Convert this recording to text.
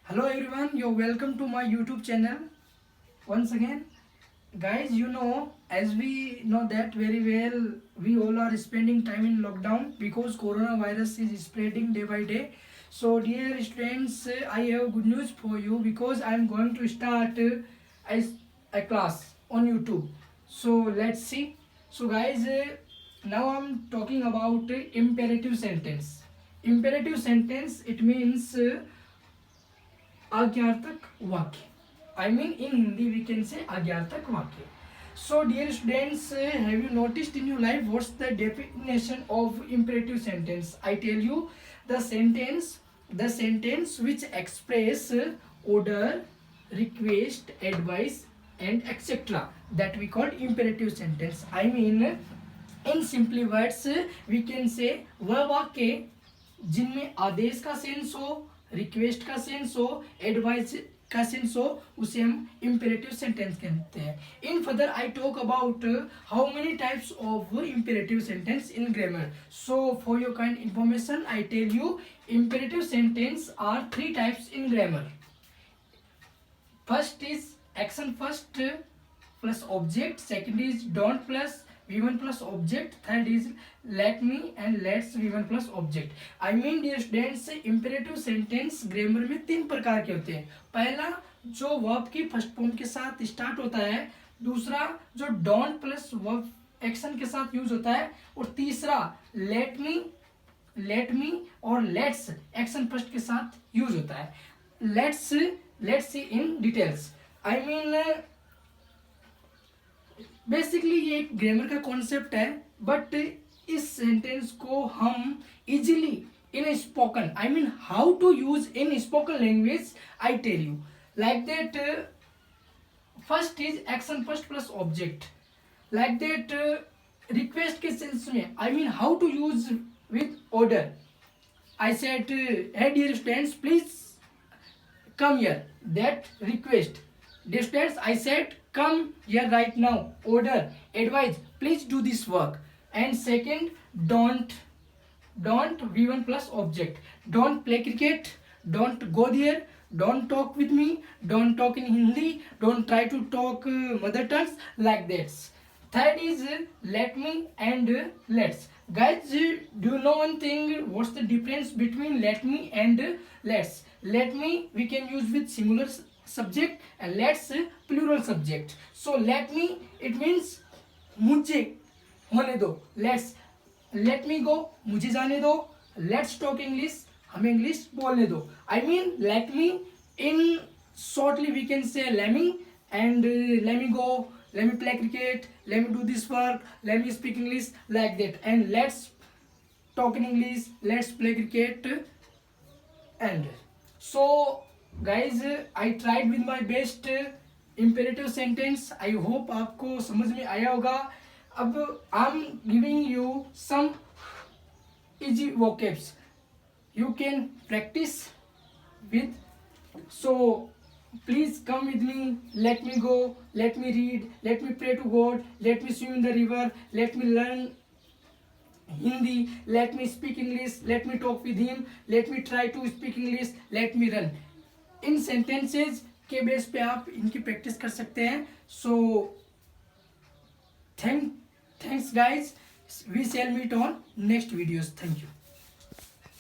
Hello everyone, you're welcome to my YouTube channel once again. Guys, as we know that very well, we all are spending time in lockdown because coronavirus is spreading day by day. So dear students, I have good news for you because I am going to start a class on YouTube. So let's see. So guys, now I'm talking about imperative sentence. Imperative sentence, it means आज्ञार्थक वाक्य. I mean in Hindi we can say आज्ञार्थक वाक्य. So dear students, have you noticed in your life what's the definition of imperative sentence? I tell you, the sentence which express order, request, advice and etc. that we call imperative sentence. I mean in simply words we can say वह वाक्य जिनमें आदेश का sense हो, request का sense हो, advice का sense हो, उसे हम इंपेरेटिव सेंटेंस कहते हैं. In further I talk about how many types of imperative sentence in grammar. So for your kind information I tell you, imperative sentence are 3 types in grammar. First is action first plus object, second is don't plus V1 plus object, third is let me and let's V1 plus object. I mean dear students, imperative sentence grammar में 3 प्रकार के होते हैं. पहला जो verb की first form के साथ स्टार्ट होता है, दूसरा जो डोंट प्लस वर्ब एक्शन के साथ यूज होता है, और तीसरा लेट मी और लेट्स एक्शन फर्स्ट के साथ यूज होता है. Let's see in details. I mean basically ये एक ग्रामर का कॉन्सेप्ट है, बट इस सेंटेंस को हम easily in spoken, I mean how to use in spoken language, I tell you like that. First is action first plus object. Like that request के sense में, I mean how to use with order. I said hey dear students, please come here. That request. Dear students, I said come here right now. Order, advise, please do this work. And second, don't V1 plus object. Don't play cricket, don't go there, don't talk with me, don't talk in Hindi, don't try to talk mother tongues like that. Third is let me and let's. Guys, do you know one thing? What's the difference between let me and let's? Let me we can use with singular subject and let's plural subject. So let me, it means मुझे होने दो. Let's let me go, मुझे जाने दो. Let's talk English, हमें English बोलने दो. I mean let me, in shortly we can say let me and let me go, let me play cricket, let me do this work, let me speak English like that. And let's talk in English, let's play cricket. And so guys, I tried with my best imperative sentence. I hope आपको समझ में आया होगा. अब I'm giving you some easy vocabs. You can practice with. So please come with me. Let me go. Let me read. Let me pray to God. Let me swim in the river. Let me learn Hindi. Let me speak English. Let me talk with him. Let me try to speak English. Let me run. इन sentences के base पे आप इनकी practice कर सकते हैं. So thanks guys. We shall meet on next videos. Thank you.